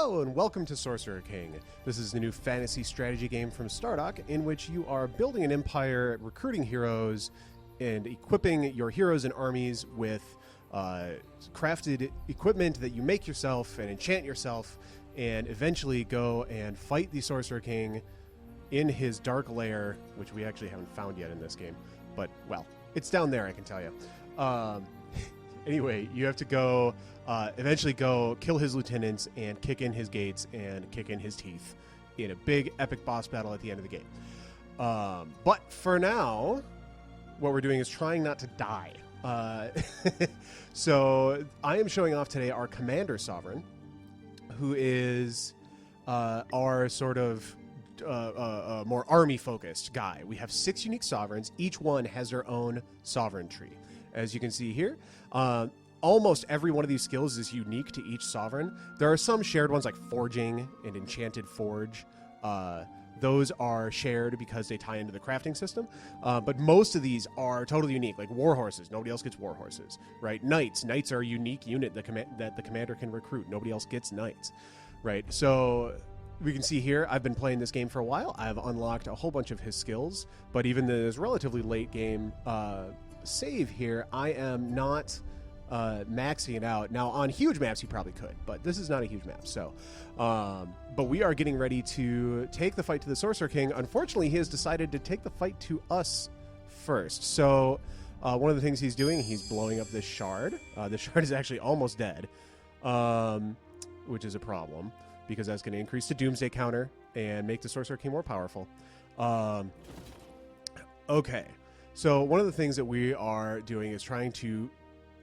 Hello and welcome to Sorcerer King. This is the new fantasy strategy game from Stardock in which you are building an empire, recruiting heroes, and equipping your heroes and armies with crafted equipment that you make yourself and enchant yourself, and eventually go and fight the Sorcerer King in his dark lair, which we actually haven't found yet in this game. But, well, it's down there, I can tell you. Anyway, you have to go, eventually go kill his lieutenants and kick in his gates and kick in his teeth in a big epic boss battle at the end of the game. But for now, what we're doing is trying not to die. So I am showing off today our Commander Sovereign, who is our sort of more army-focused guy. We have 6 unique sovereigns. Each one has their own sovereign tree. As you can see here, almost every one of these skills is unique to each sovereign. There are some shared ones like Forging and Enchanted Forge. Those are shared because they tie into the crafting system. But most of these are totally unique, like War Horses. Nobody else gets War Horses, right? Knights. Knights are a unique unit that the commander can recruit. Nobody else gets Knights, right? So we can see here, I've been playing this game for a while. I've unlocked a whole bunch of his skills, but even this relatively late game save here, I am not maxing it out. Now, on huge maps, you probably could, but this is not a huge map. So, but we are getting ready to take the fight to the Sorcerer King. Unfortunately, he has decided to take the fight to us first. So, one of the things he's doing, he's blowing up this shard. The shard is actually almost dead, which is a problem, because that's going to increase the Doomsday counter and make the Sorcerer King more powerful. Okay. So one of the things that we are doing is trying to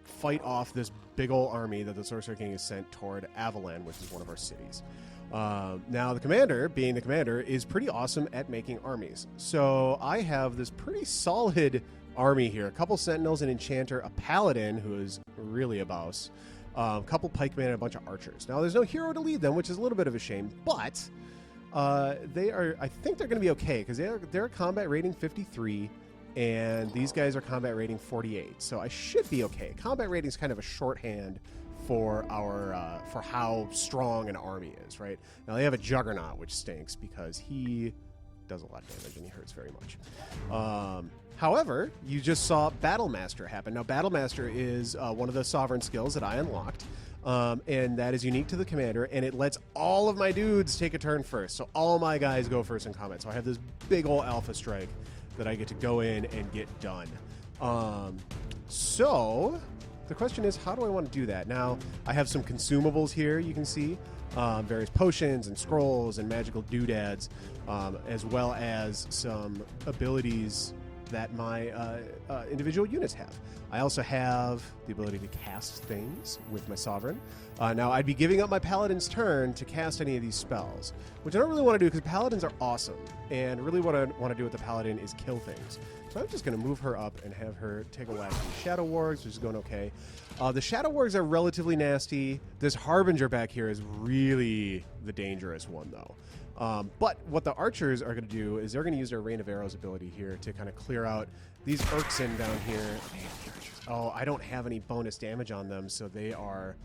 fight off this big ol' army that the Sorcerer King has sent toward Avalan, which is one of our cities. Now, the commander, being the commander, is pretty awesome at making armies. So I have this pretty solid army here. A couple Sentinels, an Enchanter, a Paladin, who is really a boss, a couple Pikemen, and a bunch of Archers. Now, there's no hero to lead them, which is a little bit of a shame, but they are, I think they're going to be okay, because they're a combat rating 53, and these guys are combat rating 48, so I should be okay. Combat rating is kind of a shorthand for our for how strong an army is, right? Now they have a Juggernaut, which stinks because he does a lot of damage and he hurts very much. However, you just saw Battlemaster happen. Now Battlemaster is one of the sovereign skills that I unlocked, and that is unique to the commander, and it lets all of my dudes take a turn first. So all my guys go first in combat. So I have this big old alpha strike that I get to go in and get done. So the question is, how do I want to do that? Now, I have some consumables here, you can see, various potions and scrolls and magical doodads, as well as some abilities that my individual units have. I also have the ability to cast things with my Sovereign. Now, I'd be giving up my Paladin's turn to cast any of these spells, which I don't really want to do because Paladins are awesome, and really what I want to do with the Paladin is kill things. So I'm just going to move her up and have her take a whack at the Shadow Wargs, which is going okay. The Shadow Wargs are relatively nasty. This Harbinger back here is really the dangerous one, though. But what the Archers are going to do is they're going to use their Rain of Arrows ability here to kind of clear out these Urksin down here. Oh, I don't have any bonus damage on them, so they are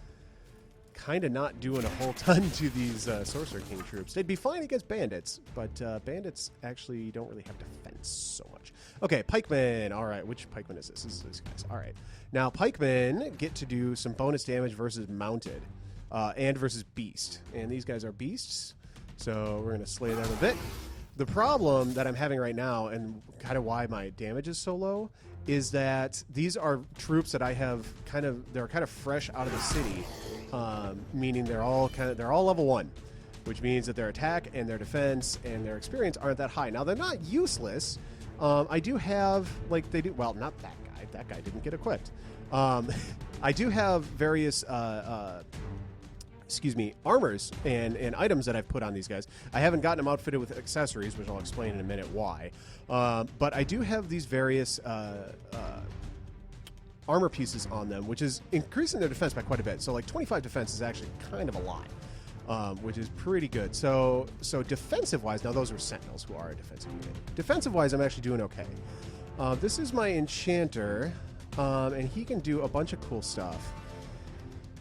kind of not doing a whole ton to these Sorcerer King troops. They'd be fine against bandits, but bandits actually don't really have defense so much. Okay, Pikemen. All right, which Pikeman is this? This is this guy's. All right. Now, Pikemen get to do some bonus damage versus Mounted and versus Beast. And these guys are Beasts, so we're going to slay them a bit. The problem that I'm having right now, and kind of why my damage is so low, is that these are troops that I have they're kind of fresh out of the city, meaning they're all level 1, which means that their attack and their defense and their experience aren't that high. Now, they're not useless. I do have, like, well, not that guy. That guy didn't get equipped. I do have various armors and items that I've put on these guys. I haven't gotten them outfitted with accessories, which I'll explain in a minute why. But I do have these various armor pieces on them, which is increasing their defense by quite a bit. So like 25 defense is actually kind of a lot, which is pretty good. So defensive-wise, now those are Sentinels who are a defensive unit. Defensive-wise, I'm actually doing okay. This is my Enchanter, and he can do a bunch of cool stuff.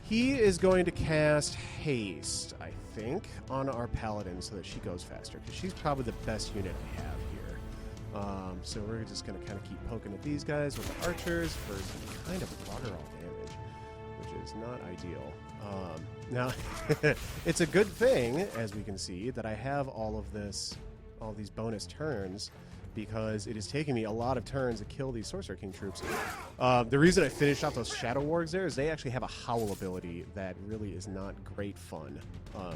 He is going to cast Haste, I think, on our paladin so that she goes faster, because she's probably the best unit I have here. So we're just going to kind of keep poking at these guys with the archers for kind of bugger all damage, which is not ideal. Now, it's a good thing, as we can see, that I have all these bonus turns, because it is taking me a lot of turns to kill these Sorcerer King troops. The reason I finished off those Shadow Wargs there is they actually have a Howl ability that really is not great fun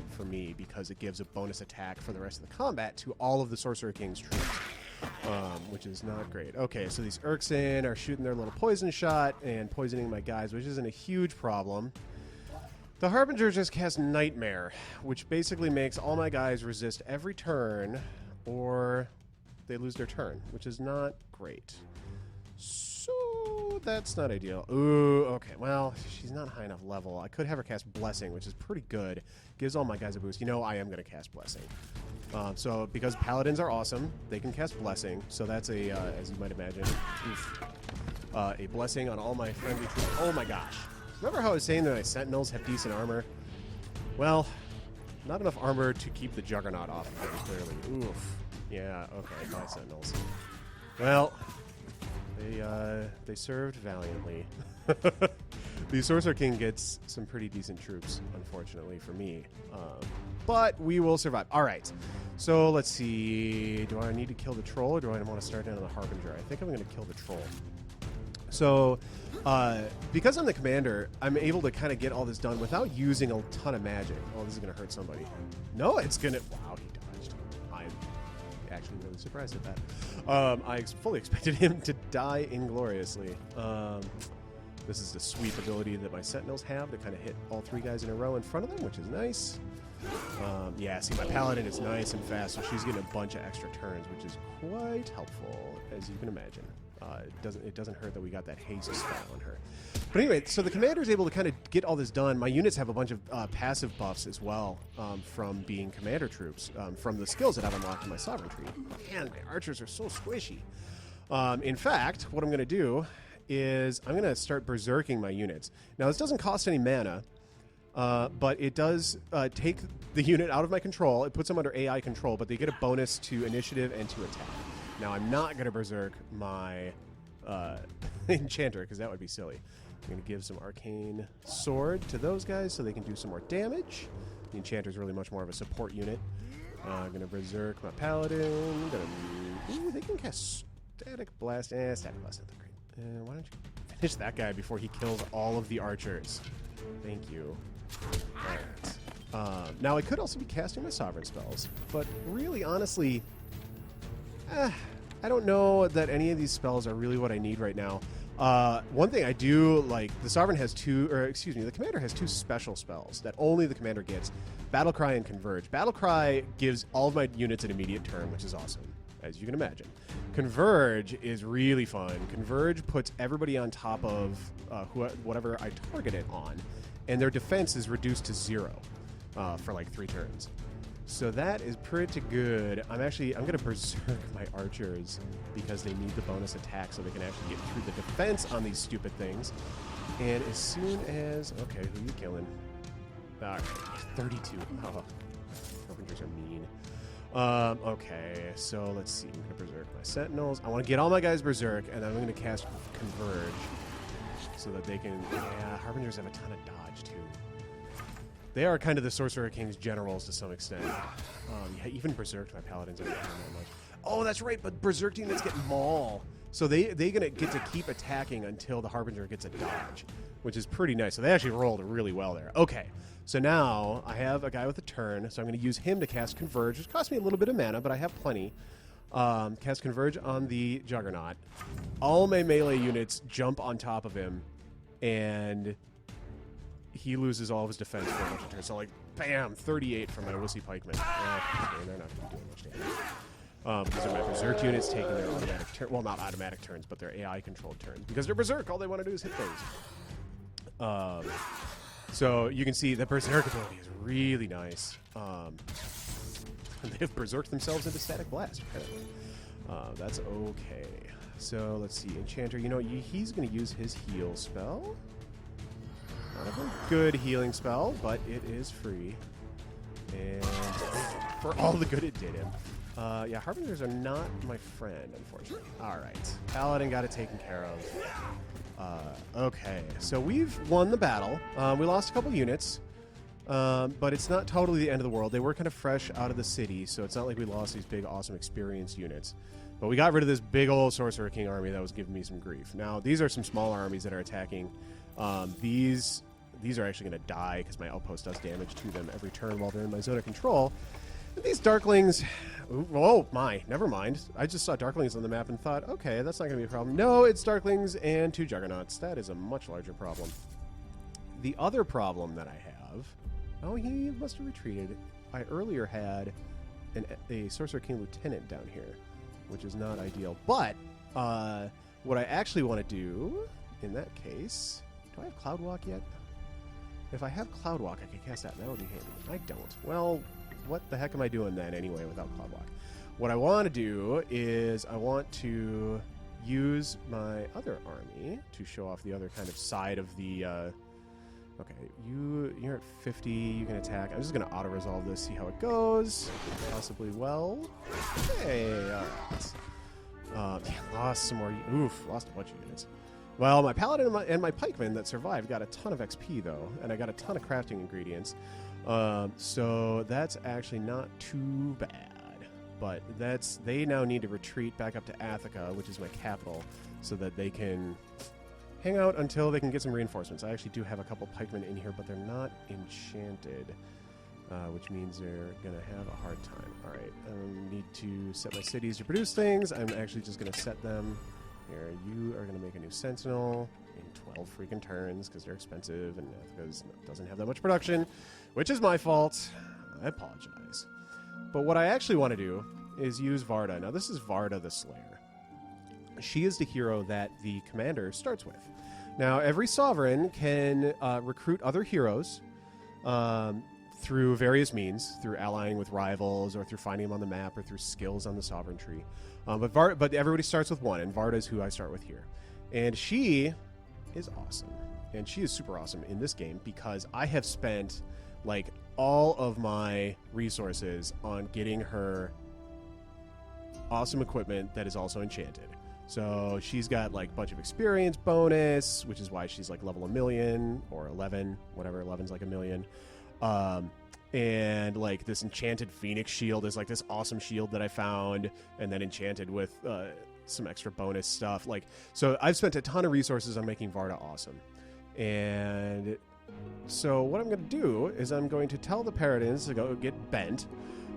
for me, because it gives a bonus attack for the rest of the combat to all of the Sorcerer King's troops, which is not great. Okay, so these Urksin are shooting their little poison shot and poisoning my guys, which isn't a huge problem. The Harbinger just cast Nightmare, which basically makes all my guys resist every turn, or they lose their turn, which is not great. So that's not ideal. Ooh, okay. Well, she's not high enough level. I could have her cast Blessing, which is pretty good. Gives all my guys a boost. You know, I am going to cast Blessing. So because Paladins are awesome, they can cast Blessing. So that's a, as you might imagine, a blessing on all my friendly troops. Oh my gosh. Remember how I was saying that my Sentinels have decent armor? Well, not enough armor to keep the Juggernaut off of them, clearly. Oof. Yeah, okay, 5 Sentinels. Well, they served valiantly. The Sorcerer King gets some pretty decent troops, unfortunately for me. But we will survive. All right, so let's see. Do I need to kill the Troll, or do I want to start down on the Harbinger? I think I'm going to kill the Troll. So, because I'm the commander, I'm able to kind of get all this done without using a ton of magic. Oh, this is going to hurt somebody. No, it's going to... Wow, he dodged. I'm actually really surprised at that. I fully expected him to die ingloriously. This is the sweep ability that my Sentinels have to kind of hit all 3 guys in a row in front of them, which is nice. Yeah, see, my Paladin is nice and fast, so she's getting a bunch of extra turns, which is quite helpful, as you can imagine. It doesn't hurt that we got that haste spell on her. But anyway, so the commander is able to kind of get all this done. My units have a bunch of passive buffs as well from being commander troops, from the skills that I've unlocked in my sovereign tree. Man, my archers are so squishy. In fact, what I'm going to do is I'm going to start berserking my units. Now, this doesn't cost any mana, but it does take the unit out of my control. It puts them under AI control, but they get a bonus to initiative and to attack. Now, I'm not going to berserk my enchanter, because that would be silly. I'm going to give some arcane sword to those guys so they can do some more damage. The enchanter is really much more of a support unit. I'm going to berserk my paladin. Ooh, they can cast static blast. Static blast not that great. Why don't you finish that guy before he kills all of the archers? Thank you. All right. Now, I could also be casting my sovereign spells, but really, honestly... I don't know that any of these spells are really what I need right now. One thing I do like, the the commander has 2 special spells that only the commander gets: Battlecry and Converge. Battlecry gives all of my units an immediate turn, which is awesome, as you can imagine. Converge is really fun. Converge puts everybody on top of whatever I target it on, and their defense is reduced to 0 for like 3 turns. So that is pretty good. I'm going to berserk my archers because they need the bonus attack so they can actually get through the defense on these stupid things. And as soon as... Okay, who are you killing? All right, 32. Oh, Harbingers are mean. Okay, so let's see. I'm going to berserk my Sentinels. I want to get all my guys berserk, and then I'm going to cast Converge so that they can... Yeah, Harbingers have a ton of dodge, too. They are kind of the Sorcerer King's generals to some extent. Yeah, even berserked my paladins. Aren't that much. Oh, that's right, but berserked units get maul. So they're going to get to keep attacking until the Harbinger gets a dodge, which is pretty nice. So they actually rolled really well there. Okay, so now I have a guy with a turn, so I'm going to use him to cast Converge, which costs me a little bit of mana, but I have plenty. Cast Converge on the Juggernaut. All my melee units jump on top of him, and... he loses all of his defense for a bunch of turns. So, like, bam, 38 from my Wussy Pikemen. They're not going to be doing much damage. Because my Berserk units taking their automatic turn. Well, not automatic turns, but their AI-controlled turns. Because they're Berserk, all they want to do is hit things. So, you can see the Berserk ability is really nice. They've Berserked themselves into Static Blast, apparently. That's okay. So, let's see. Enchanter, you know, he's going to use his heal spell. Not a very good healing spell, but it is free. And for all the good it did him. Yeah, Harbingers are not my friend, unfortunately. All right. Paladin got it taken care of. Okay, so we've won the battle. We lost a couple units, but it's not totally the end of the world. They were kind of fresh out of the city, so it's not like we lost these big, awesome, experienced units. But we got rid of this big old Sorcerer King army that was giving me some grief. Now, these are some smaller armies that are attacking. These are actually going to die because my outpost does damage to them every turn while they're in my zone of control. And these Darklings... Oh, my. Never mind. I just saw Darklings on the map and thought, okay, that's not going to be a problem. No, it's Darklings and 2 Juggernauts. That is a much larger problem. The other problem that I have... Oh, he must have retreated. I earlier had a Sorcerer King Lieutenant down here, which is not ideal. But what I actually want to do in that case... Do I have Cloud Walk yet? If I have Cloud Walk, I can cast that, and that would be handy. I don't. Well... What the heck am I doing then anyway without Cloud Walk? What I want to do is I want to use my other army to show off the other kind of side of the... okay, you're at 50. You can attack. I'm just going to auto-resolve this, see how it goes. Possibly well. Hey, all right. Yeah, lost some more... Oof, lost a bunch of units. Well, my Paladin and my Pikemen that survived got a ton of XP, though, and I got a ton of crafting ingredients. So that's actually not too bad. But they now need to retreat back up to Attica, which is my capital, so that they can hang out until they can get some reinforcements. I actually do have a couple pikemen in here, but they're not enchanted, which means they're going to have a hard time. All right, I need to set my cities to produce things. I'm actually just going to set them here. You are going to make a new sentinel in 12 freaking turns because they're expensive and Attica doesn't have that much production, which is my fault. I apologize. But what I actually want to do is use Varda. Now, this is Varda the Slayer. She is the hero that the commander starts with. Now, every sovereign can recruit other heroes through various means, through allying with rivals or through finding them on the map or through skills on the sovereign tree. But everybody starts with one, and Varda is who I start with here. And she is awesome. And she is super awesome in this game because I have spent, like, all of my resources on getting her awesome equipment that is also enchanted. So she's got, like, a bunch of experience bonus, which is why she's, like, level 1,000,000 or 11, whatever, 11's like 1,000,000. And, like, this enchanted Phoenix shield is, like, this awesome shield that I found and then enchanted with some extra bonus stuff. Like, so I've spent a ton of resources on making Varda awesome. And so what I'm going to do is I'm going to tell the Paradins to go get bent.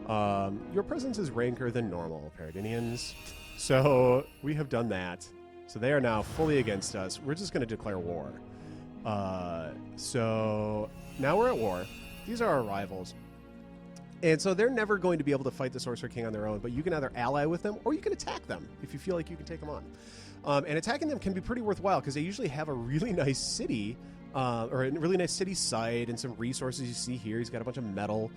Your presence is ranker than normal, Paradinians. So we have done that. So they are now fully against us. We're just going to declare war. So now we're at war. These are our rivals. And so they're never going to be able to fight the Sorcerer King on their own, but you can either ally with them or you can attack them if you feel like you can take them on. And attacking them can be pretty worthwhile because they usually have a really nice city or a really nice city site and some resources you see here. He's got a bunch of metal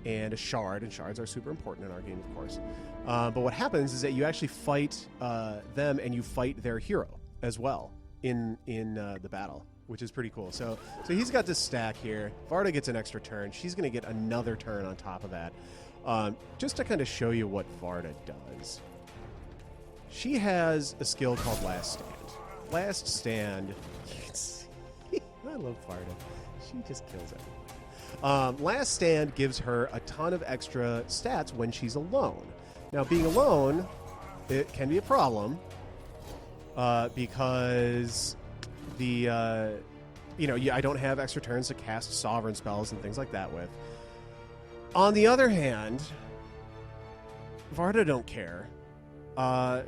and a shard, and shards are super important in our game, of course. But what happens is that you actually fight them and you fight their hero as well in the battle, which is pretty cool. So he's got this stack here. Varda gets an extra turn. She's going to get another turn on top of that. Just to kind of show you what Varda does. She has a skill called Last Stand. Last Stand... I love Varda. She just kills everyone. Last Stand gives her a ton of extra stats when she's alone. Now, being alone, it can be a problem because I don't have extra turns to cast sovereign spells and things like that with. On the other hand, Varda don't care.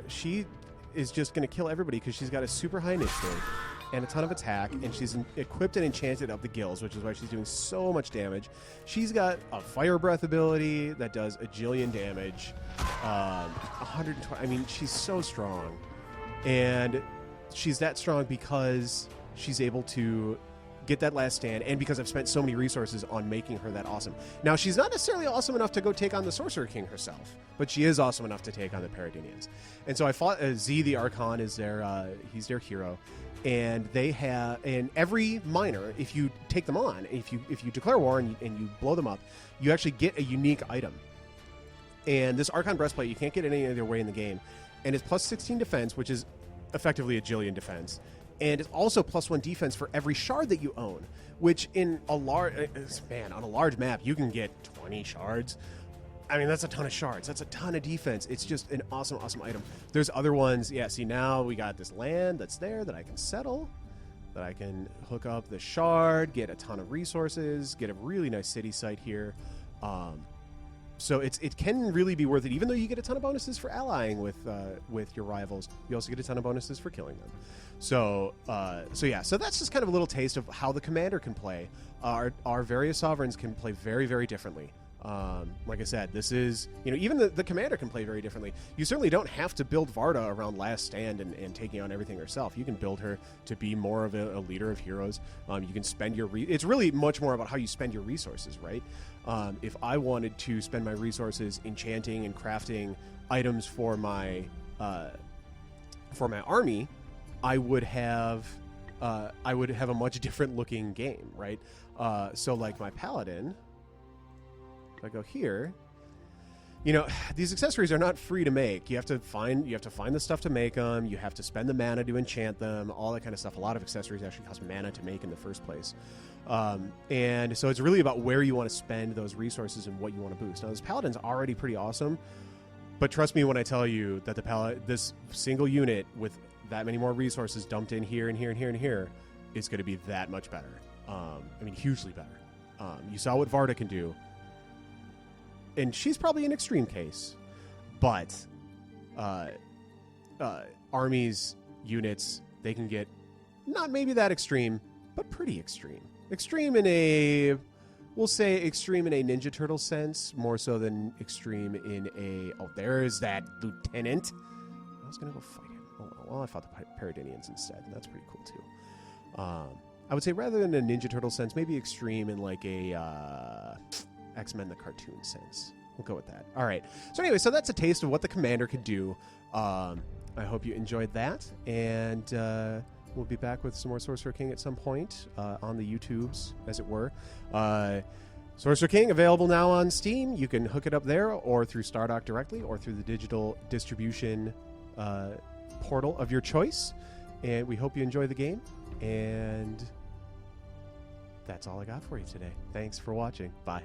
She is just going to kill everybody because she's got a super high initiative and a ton of attack, and she's equipped and enchanted up the gills, which is why she's doing so much damage. She's got a fire breath ability that does a jillion damage, 120. I mean, she's so strong, and she's that strong because she's able to get that last stand, and because I've spent so many resources on making her that awesome. Now, she's not necessarily awesome enough to go take on the Sorcerer King herself, but she is awesome enough to take on the Paradinians. And so I fought Z the Archon is he's their hero, and they have, and every miner, if you take them on, if you declare war and you blow them up, you actually get a unique item. And this Archon breastplate, you can't get it any other way in the game, and it's plus 16 defense, which is effectively a Jillian defense. And it's also +1 defense for every shard that you own, which in a large, on a large map, you can get 20 shards. I mean, that's a ton of shards. That's a ton of defense. It's just an awesome, awesome item. There's other ones. Yeah, see, now we got this land that's there that I can settle, that I can hook up the shard, get a ton of resources, get a really nice city site here. So it can really be worth it, even though you get a ton of bonuses for allying with your rivals. You also get a ton of bonuses for killing them. So yeah, so that's just kind of a little taste of how the commander can play. Our various sovereigns can play very, very differently. Like I said, this is, even the commander can play very differently. You certainly don't have to build Varda around Last Stand and taking on everything herself. You can build her to be more of a leader of heroes. You can spend your it's really much more about how you spend your resources, right? If I wanted to spend my resources enchanting and crafting items for my army, I would have a much different looking game, right? So like my paladin, if I go here, these accessories are not free to make. You have to find the stuff to make them. You have to spend the mana to enchant them, all that kind of stuff. A lot of accessories actually cost mana to make in the first place. And so it's really about where you want to spend those resources and what you want to boost. Now, this paladin's already pretty awesome, but trust me when I tell you that this single unit with that many more resources dumped in here and here and here and here is going to be that much better. Hugely better. You saw what Varda can do. And she's probably an extreme case, but armies, units, they can get not maybe that extreme, but pretty extreme. Extreme in a Ninja Turtle sense, more so than extreme in a, there's that lieutenant. I was going to go fight him. Well, I fought the Paradinians instead, and that's pretty cool too. I would say rather than a Ninja Turtle sense, maybe extreme in like a X-Men the cartoon sense. We'll go with that. All right. So anyway, so that's a taste of what the commander could do. I hope you enjoyed that, and we'll be back with some more Sorcerer King at some point on the YouTubes, as it were. Sorcerer King available now on Steam. You can hook it up there, or through Stardock directly, or through the digital distribution portal of your choice. And we hope you enjoy the game. And that's all I got for you today. Thanks for watching. Bye.